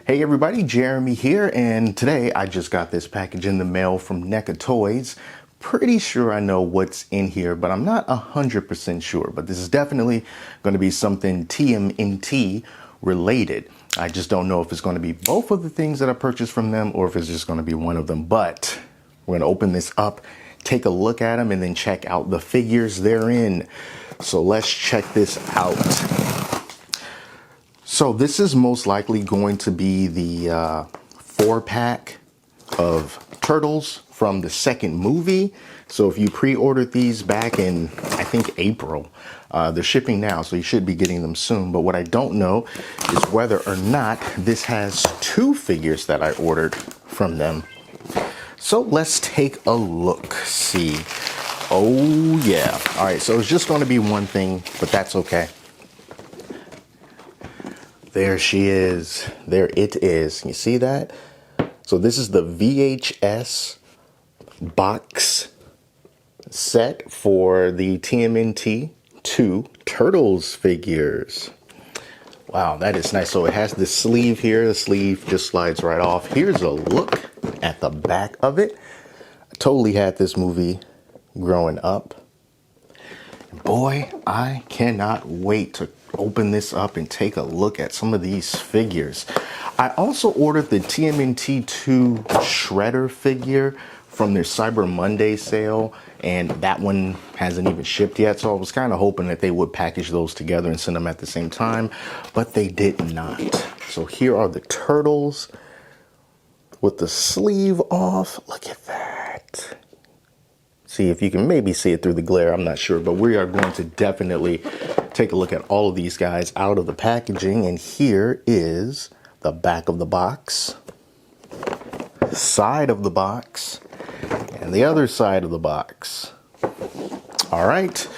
Hey everybody, Jeremy here, and today I just got this package in the mail from NECA Toys. Pretty sure I know what's in here, but I'm not 100% sure. But this is definitely going to be something TMNT related. I just don't know if it's going to be both of the things that I purchased from them or if it's just going to be one of them. But we're going to open this up, take a look at them, and then check out the figures they're in. So let's check this out. So this is most likely going to be the 4-pack of Turtles from the second movie. So if you pre-ordered these back in, I think, April, they're shipping now, so you should be getting them soon. But what I don't know is whether or not this has 2 figures that I ordered from them. So let's take a look, see. Oh yeah. All right, so it's just going to be one thing, but that's okay. There she is. There it is. You see that? So this is the VHS box set for the TMNT 2 Turtles figures. Wow, that is nice. So it has this sleeve here. The sleeve just slides right off. Here's a look at the back of it. I totally had this movie growing up. Boy, I cannot wait to open this up and take a look at some of these figures. I also ordered the TMNT 2 Shredder figure from their Cyber Monday sale, and that one hasn't even shipped yet, so I was kind of hoping that they would package those together and send them at the same time, but they did not. So here are the Turtles with the sleeve off. Look at that. See if you can maybe see it through the glare, I'm not sure, but we are going to definitely take a look at all of these guys out of the packaging. And here is the back of the box, side of the box, and the other side of the box. All right,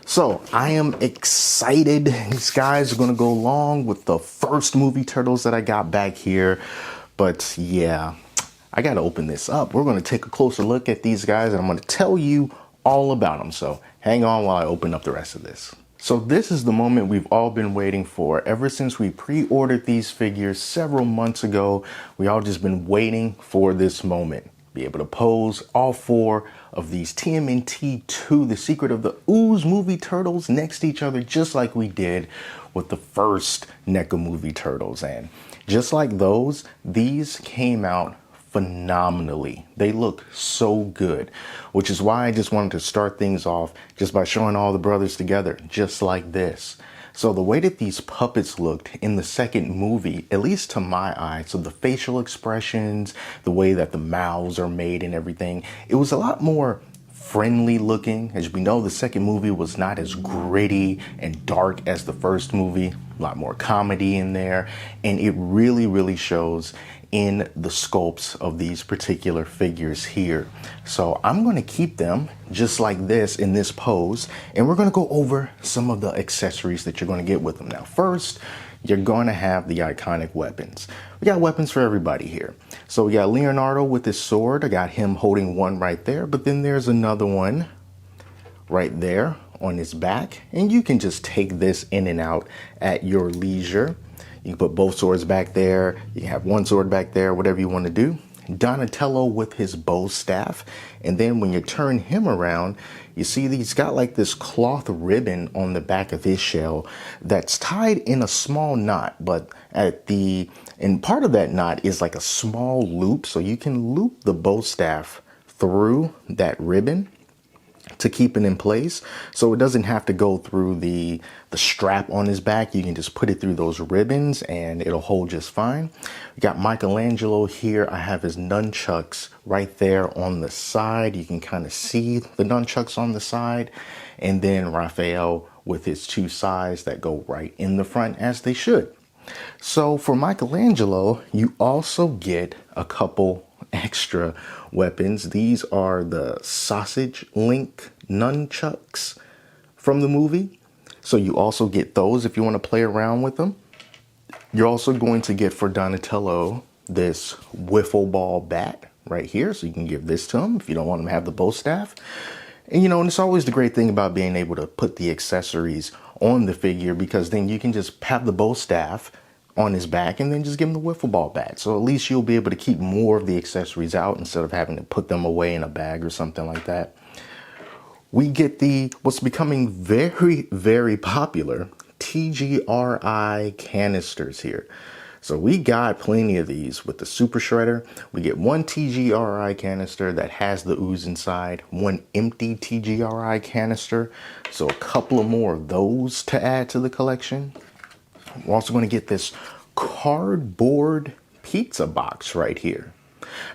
so I am excited. These guys are going to go along with the first movie Turtles that I got back here, but yeah, I got to open this up. We're going to take a closer look at these guys, and I'm going to tell you all about them. So hang on while I open up the rest of this. So this is the moment we've all been waiting for. Ever since we pre-ordered these figures several months ago, we all just been waiting for this moment. Be able to pose all 4 of these TMNT 2, The Secret of the Ooze movie Turtles, next to each other, just like we did with the first NECA movie Turtles. And just like those, these came out phenomenally. They look so good, which is why I just wanted to start things off just by showing all the brothers together, just like this. So the way that these puppets looked in the second movie, at least to my eye, so the facial expressions, the way that the mouths are made and everything, it was a lot more friendly looking. As we know, the second movie was not as gritty and dark as the first movie. A lot more comedy in there, and it really shows in the sculpts of these particular figures here. So I'm going to keep them just like this in this pose, and we're going to go over some of the accessories that you're going to get with them. Now first, you're going to have the iconic weapons. We got weapons for everybody here. So we got Leonardo with his sword. I got him holding one right there, but then there's another one right there on his back, and you can just take this in and out at your leisure. You can put both swords back there. You can have one sword back there, whatever you want to do. Donatello with his bow staff. And then when you turn him around, you see he's got like this cloth ribbon on the back of his shell that's tied in a small knot, but and part of that knot is like a small loop. So you can loop the bow staff through that ribbon to keep it in place, so it doesn't have to go through the strap on his back. You can just put it through those ribbons and it'll hold just fine. We got Michelangelo here. I have his nunchucks right there on the side. You can kind of see the nunchucks on the side, and then Raphael with his 2 sides that go right in the front, as they should. So for Michelangelo, you also get a couple extra weapons. These are the sausage link nunchucks from the movie. So you also get those if you want to play around with them. You're also going to get for Donatello this wiffle ball bat right here. So you can give this to him if you don't want him to have the bow staff. And and it's always the great thing about being able to put the accessories on the figure, because then you can just have the bow staff on his back and then just give him the wiffle ball bat. So at least you'll be able to keep more of the accessories out instead of having to put them away in a bag or something like that. We get the what's becoming very, very popular TGRI canisters here. So we got plenty of these with the Super Shredder. We get one TGRI canister that has the ooze inside, one empty TGRI canister. So a couple of more of those to add to the collection. We're also going to get this cardboard pizza box right here.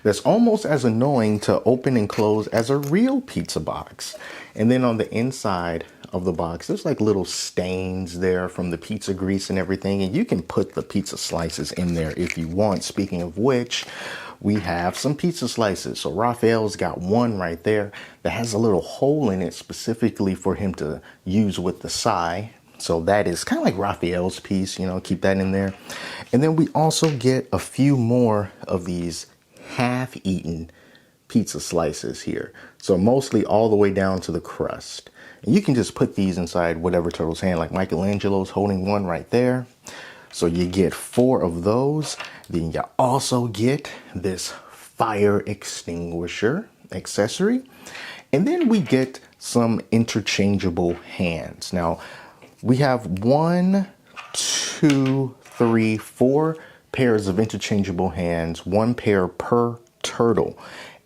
That's almost as annoying to open and close as a real pizza box. And then on the inside of the box, there's like little stains there from the pizza grease and everything. And you can put the pizza slices in there if you want. Speaking of which, we have some pizza slices. So Raphael's got one right there that has a little hole in it specifically for him to use with the sai. So that is kind of like Raphael's piece, you know, keep that in there. And then we also get a few more of these half-eaten pizza slices here. So mostly all the way down to the crust. And you can just put these inside whatever turtle's hand, like Michelangelo's holding one right there. So you get 4 of those. Then you also get this fire extinguisher accessory. And then we get some interchangeable hands. Now, we have 1, 2, 3, 4 pairs of interchangeable hands, 1 pair per turtle.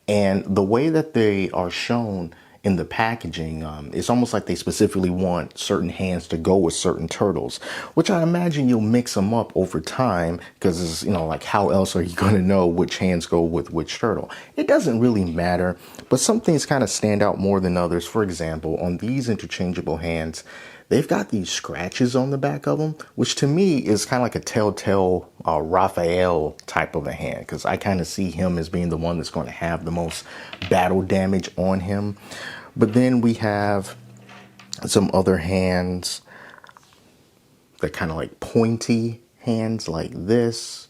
And the way that they are shown in the packaging, it's almost like they specifically want certain hands to go with certain turtles, which I imagine you'll mix them up over time because it's, you know, like how else are you going to know which hands go with which turtle? It doesn't really matter, but some things kind of stand out more than others. For example, on these interchangeable hands, they've got these scratches on the back of them, which to me is kind of like a telltale Raphael type of a hand, because I kind of see him as being the one that's going to have the most battle damage on him. But then we have some other hands that kind of like pointy hands like this.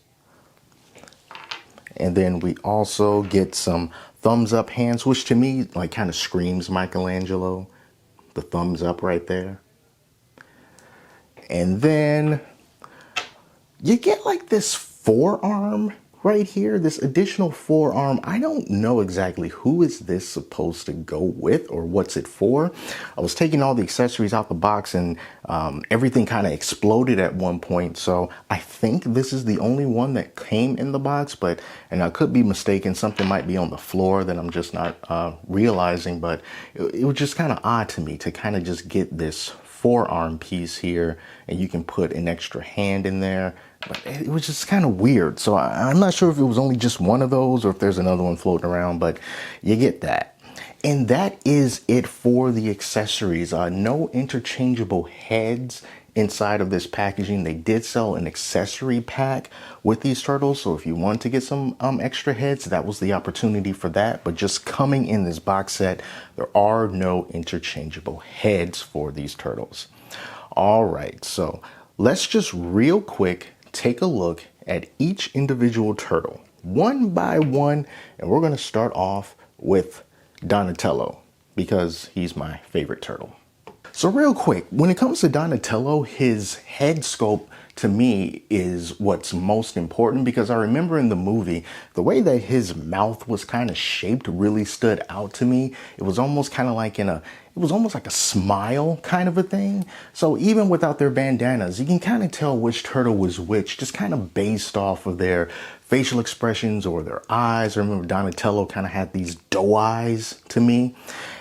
And then we also get some thumbs up hands, which to me like kind of screams Michelangelo, the thumbs up right there. And then you get like this forearm right here, this additional forearm. I don't know exactly who is this supposed to go with or what's it for. I was taking all the accessories out the box and everything kind of exploded at one point. So I think this is the only one that came in the box, and I could be mistaken. Something might be on the floor that I'm just not realizing, but it was just kind of odd to me to kind of just get this forearm piece here, and you can put an extra hand in there. But it was just kind of weird. So I'm not sure if it was only just one of those or if there's another one floating around, but you get that. And that is it for the accessories. No interchangeable heads inside of this packaging. They did sell an accessory pack with these turtles, so if you want to get some extra heads, that was the opportunity for that. But just coming in this box set, there are no interchangeable heads for these turtles. All right, so let's just real quick take a look at each individual turtle one by one, and we're going to start off with Donatello because he's my favorite turtle. So real quick, when it comes to Donatello, his head sculpt to me is what's most important, because I remember in the movie, the way that his mouth was kind of shaped really stood out to me. It was almost kind of like it was almost like a smile kind of a thing. So even without their bandanas, you can kind of tell which turtle was which, just kind of based off of their facial expressions or their eyes. I remember Donatello kind of had these doe eyes to me.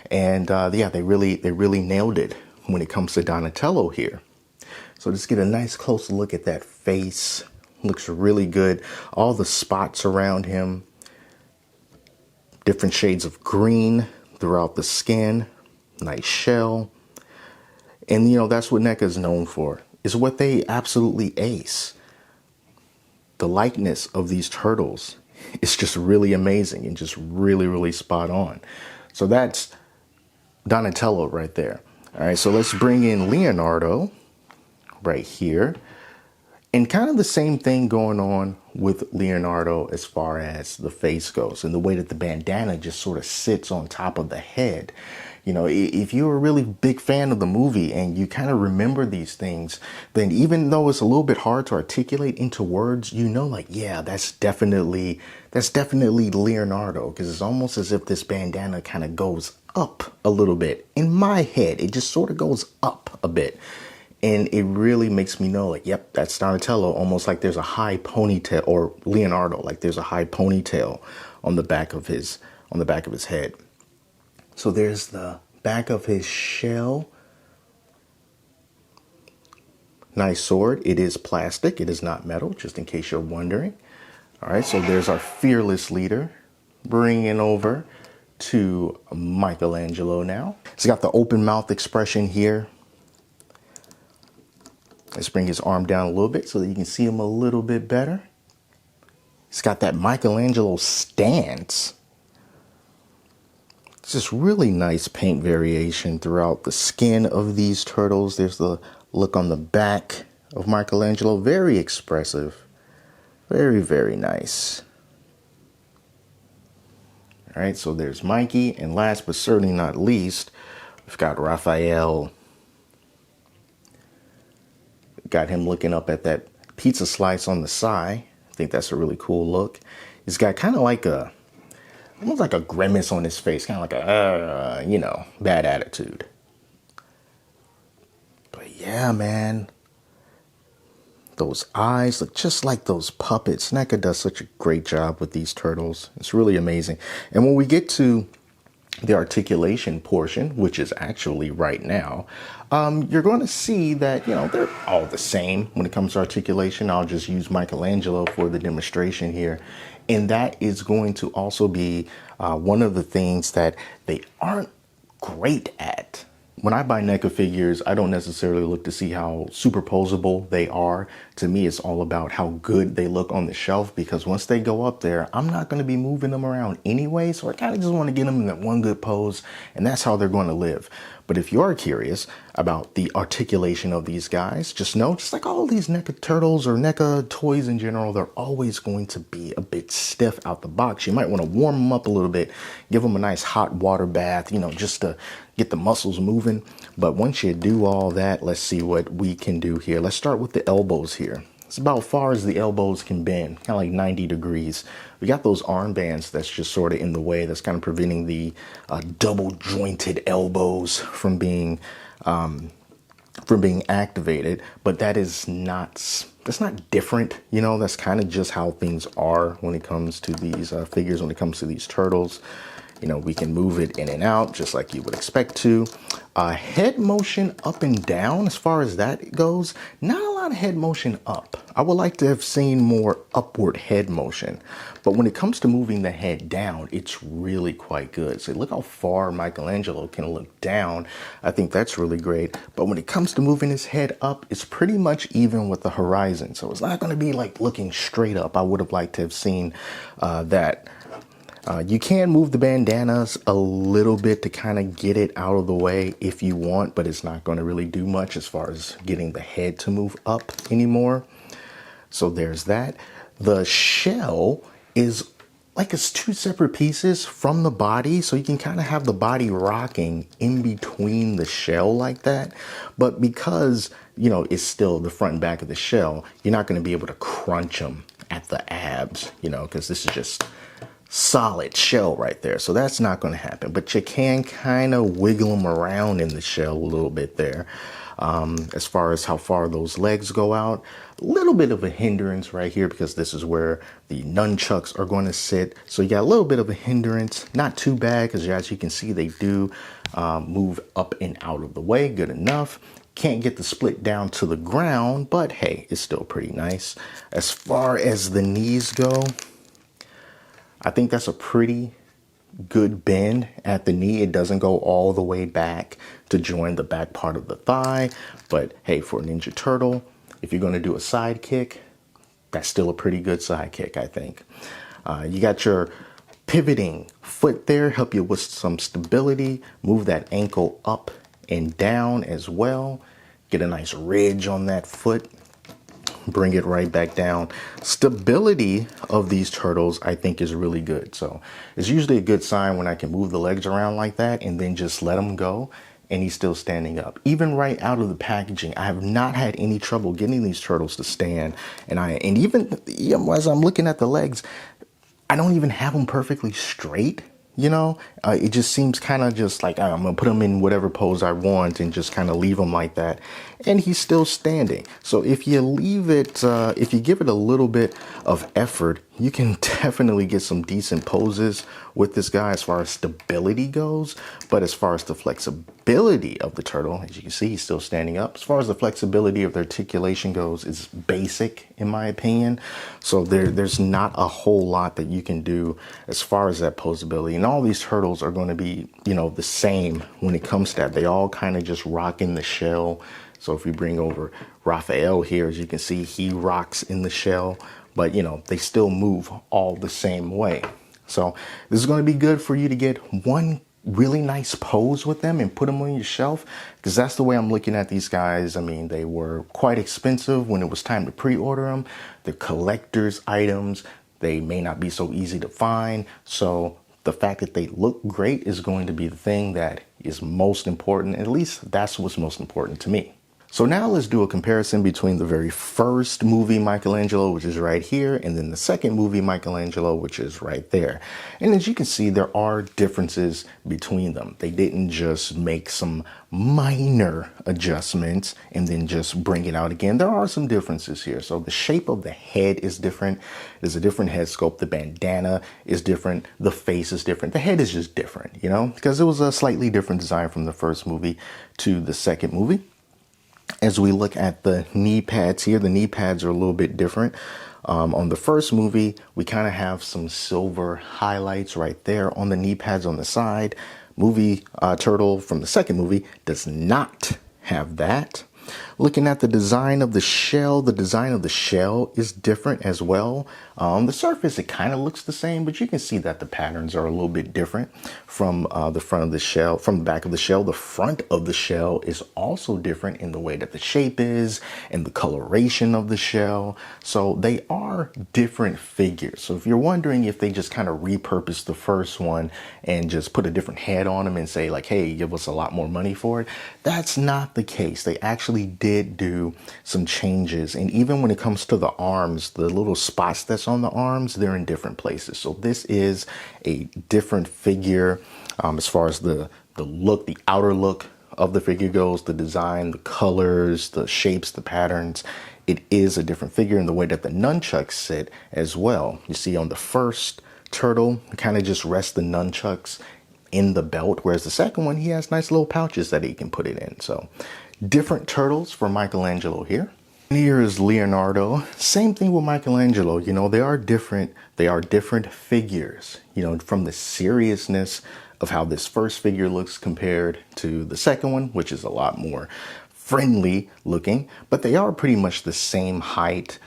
And yeah, they really nailed it when it comes to Donatello here. So just get a nice close look at that face. Looks really good. All the spots around him, different shades of green throughout the skin, nice shell. And you know, that's what NECA is known for, is what they absolutely ace. The likeness of these turtles is just really amazing and just really spot on. So that's Donatello right there. All right, so let's bring in Leonardo right here. And kind of the same thing going on with Leonardo as far as the face goes, and the way that the bandana just sort of sits on top of the head. You know, if you're a really big fan of the movie and you kind of remember these things, then even though it's a little bit hard to articulate into words, you know, like, yeah, that's definitely Leonardo, because it's almost as if this bandana kind of goes up a little bit. In my head, it just sort of goes up a bit. And it really makes me know, like, yep, that's Donatello, almost like there's a high ponytail, or Leonardo, like there's a high ponytail on the back of his head. So there's the back of his shell. Nice sword. It is plastic. It is not metal, just in case you're wondering. All right, so there's our fearless leader. Bringing over to Michelangelo now. He's got the open mouth expression here. Let's bring his arm down a little bit so that you can see him a little bit better. He's got that Michelangelo stance. It's just really nice paint variation throughout the skin of these turtles. There's the look on the back of Michelangelo. Very expressive. Very, very nice. All right, so there's Mikey. And last but certainly not least, we've got Raphael. Got him looking up at that pizza slice on the side. I think that's a really cool look. He's got kind of like almost like a grimace on his face, kind of like a, you know, bad attitude. But yeah, man, those eyes look just like those puppets. NECA does such a great job with these turtles. It's really amazing. And when we get to the articulation portion, which is actually right now, you're going to see that, you know, they're all the same when it comes to articulation. I'll just use Michelangelo for the demonstration here. And that is going to also be one of the things that they aren't great at. When I buy NECA figures, I don't necessarily look to see how superposable they are. To me, it's all about how good they look on the shelf, because once they go up there, I'm not going to be moving them around anyway. So I kind of just want to get them in that one good pose, and that's how they're going to live. But if you are curious about the articulation of these guys, just know, just like all these NECA turtles or NECA toys in general, they're always going to be a bit stiff out the box. You might want to warm them up a little bit, give them a nice hot water bath, you know, just to get the muscles moving. But once you do all that, let's see what we can do here. Let's start with the elbows here. It's about far as the elbows can bend, kind of like 90 degrees. We got those armbands that's just sort of in the way, that's kind of preventing the double jointed elbows from being activated. But that's not different, you know. That's kind of just how things are when it comes to these figures, when it comes to these turtles. You know, we can move it in and out just like you would expect to. Head motion up and down, as far as that goes, not a lot of head motion up. I would like to have seen more upward head motion. But when it comes to moving the head down, it's really quite good. So look how far Michelangelo can look down. I think that's really great. But when it comes to moving his head up, it's pretty much even with the horizon. So it's not going to be like looking straight up. I would have liked to have seen that. You can move the bandanas a little bit to kind of get it out of the way if you want, but it's not going to really do much as far as getting the head to move up anymore. So there's that. The shell is like it's two separate pieces from the body, so you can kind of have the body rocking in between the shell like that. But because, you know, it's still the front and back of the shell, you're not going to be able to crunch them at the abs, you know, because this is just solid shell right there. So that's not going to happen, but you can kind of wiggle them around in the shell a little bit there. As far as how far those legs go out, a little bit of a hindrance right here, because this is where the nunchucks are going to sit. So you got a little bit of a hindrance, not too bad, because as you can see, they do move up and out of the way. Good enough. Can't get the split down to the ground, but hey, it's still pretty nice. As far as the knees go, I think that's a pretty good bend at the knee. It doesn't go all the way back to join the back part of the thigh. But hey, for a Ninja Turtle, if you're going to do a side kick, that's still a pretty good side kick, I think. You got your pivoting foot there, help you with some stability. Move that ankle up and down as well. Get a nice ridge on that foot. bring it right back down. Stability of these turtles, I think, is really good. So it's usually a good sign when I can move the legs around like that and then just let him go and he's still standing up. Even right out of the packaging, I have not had any trouble getting these turtles to stand. And even as I'm looking at the legs, I don't even have them perfectly straight. It just seems kind of just like I'm gonna put him in whatever pose I want and just kind of leave him like that, and he's still standing. So if you leave it, if you give it a little bit of effort, you can definitely get some decent poses with this guy as far as stability goes. But as far as the flexibility of the turtle, as you can see, he's still standing up. As far as the flexibility of the articulation goes, it's basic in my opinion. So there's not a whole lot that you can do as far as that posability. And all these turtles are going to be, the same when it comes to that. They all kind of just rock in the shell. So if we bring over Raphael here, as you can see, he rocks in the shell, but they still move all the same way. So this is going to be good for you to get one really nice pose with them and put them on your shelf, because that's the way I'm looking at these guys. I mean, they were quite expensive when it was time to pre-order them. They're collector's items. They may not be so easy to find. So the fact that they look great is going to be the thing that is most important. At least that's what's most important to me. So now let's do a comparison between the very first movie Michelangelo, which is right here, and then the second movie Michelangelo, which is right there. And as you can see, there are differences between them. They didn't just make some minor adjustments and then just bring it out again. There are some differences here. So the shape of the head is different. There's a different head sculpt. The bandana is different. The face is different. The head is just different, because it was a slightly different design from the first movie to the second movie. As we look at the knee pads here, the knee pads are a little bit different. On the first movie, we kind of have some silver highlights right there on the knee pads on the side. Turtle from the second movie does not have that. Looking at the design of the shell is different as well. On the surface, it kind of looks the same, but you can see that the patterns are a little bit different from the front of the shell, from the back of the shell. The front of the shell is also different in the way that the shape is and the coloration of the shell. So they are different figures. So if you're wondering if they just kind of repurposed the first one and just put a different head on them and say like, hey, give us a lot more money for it, that's not the case. They actually did do some changes. And even when it comes to the arms, the little spots that's on the arms, they're in different places. So this is a different figure as far as the look, the outer look of the figure goes, the design, the colors, the shapes, the patterns. It is a different figure in the way that the nunchucks sit as well. You see on the first turtle, kind of just rest the nunchucks in the belt, whereas the second one, he has nice little pouches that he can put it in. So different turtles for Michelangelo here. Here is Leonardo. Same thing with Michelangelo. They are different. They are different figures, from the seriousness of how this first figure looks compared to the second one, which is a lot more friendly looking, but they are pretty much the same height.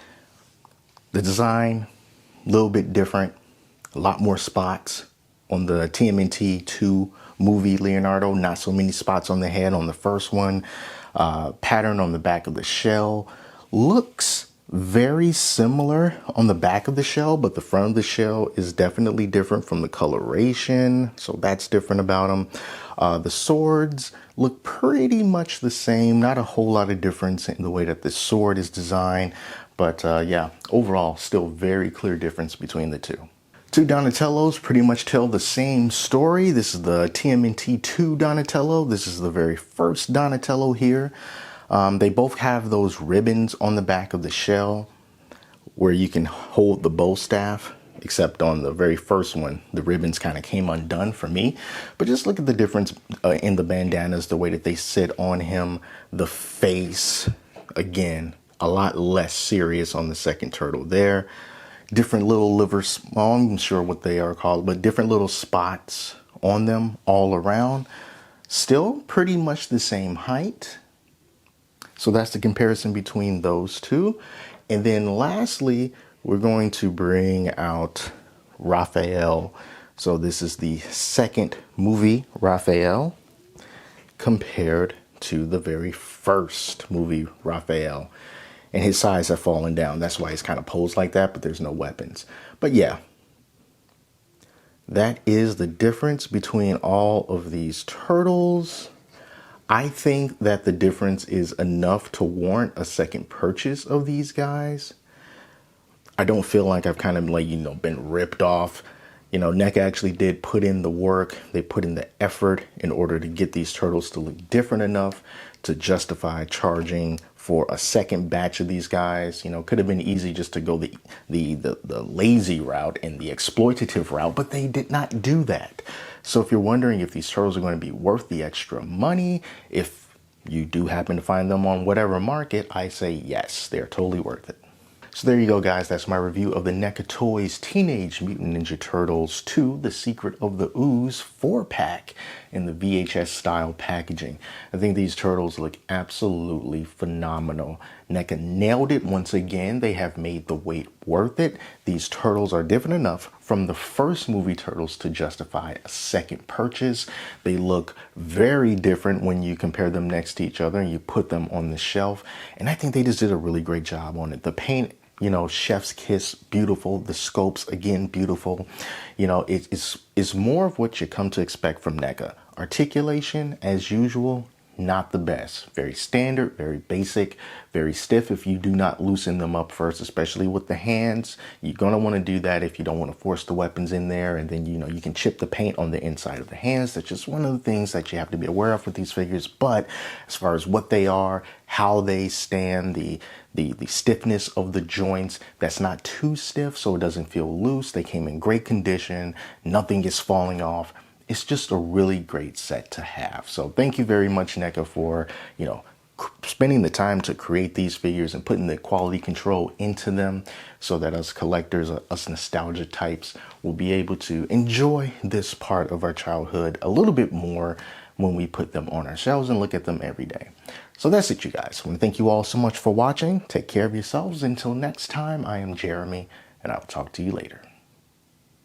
The design, a little bit different, a lot more spots. On the TMNT 2 movie Leonardo, not so many spots on the head on the first one. Pattern on the back of the shell looks very similar on the back of the shell, but the front of the shell is definitely different from the coloration. So that's different about them. The swords look pretty much the same. Not a whole lot of difference in the way that the sword is designed. But yeah, overall, still very clear difference between the two. Two Donatellos pretty much tell the same story. This is the TMNT 2 Donatello. This is the very first Donatello here. They both have those ribbons on the back of the shell where you can hold the bow staff, except on the very first one, the ribbons kind of came undone for me. But just look at the difference in the bandanas, the way that they sit on him, the face, again, a lot less serious on the second turtle there. Different little livers, well, I'm not sure what they are called, but different little spots on them all around. Still pretty much the same height. So that's the comparison between those two. And then lastly, we're going to bring out Raphael. So this is the second movie Raphael compared to the very first movie Raphael. and his sides have fallen down. That's why he's kind of posed like that, but there's no weapons. But yeah, that is the difference between all of these turtles. I think that the difference is enough to warrant a second purchase of these guys. I don't feel like I've kind of like, been ripped off. NECA actually did put in the work. They put in the effort in order to get these turtles to look different enough to justify charging for a second batch of these guys. Could have been easy just to go the lazy route and the exploitative route, but they did not do that. So if you're wondering if these turtles are going to be worth the extra money, if you do happen to find them on whatever market, I say yes, they're totally worth it. So there you go, guys. That's my review of the NECA Toys Teenage Mutant Ninja Turtles 2, The Secret of the Ooze 4-pack in the VHS style packaging. I think these turtles look absolutely phenomenal. NECA nailed it once again. They have made the wait worth it. These turtles are different enough from the first movie Turtles to justify a second purchase. They look very different when you compare them next to each other and you put them on the shelf. And I think they just did a really great job on it. The paint, chef's kiss, beautiful. The scopes, again, beautiful. It's more of what you come to expect from NECA. Articulation, as usual, not the best. Very standard, very basic, very stiff if you do not loosen them up first, especially with the hands. You're going to want to do that if you don't want to force the weapons in there. And then, you can chip the paint on the inside of the hands. That's just one of the things that you have to be aware of with these figures. But as far as what they are, how they stand, the stiffness of the joints, that's not too stiff so it doesn't feel loose. They came in great condition. Nothing is falling off. It's just a really great set to have. So thank you very much, NECA, for, spending the time to create these figures and putting the quality control into them so that us collectors, us nostalgia types, will be able to enjoy this part of our childhood a little bit more when we put them on our shelves and look at them every day. So that's it, you guys. I want to thank you all so much for watching. Take care of yourselves. Until next time, I am Jeremy, and I'll talk to you later.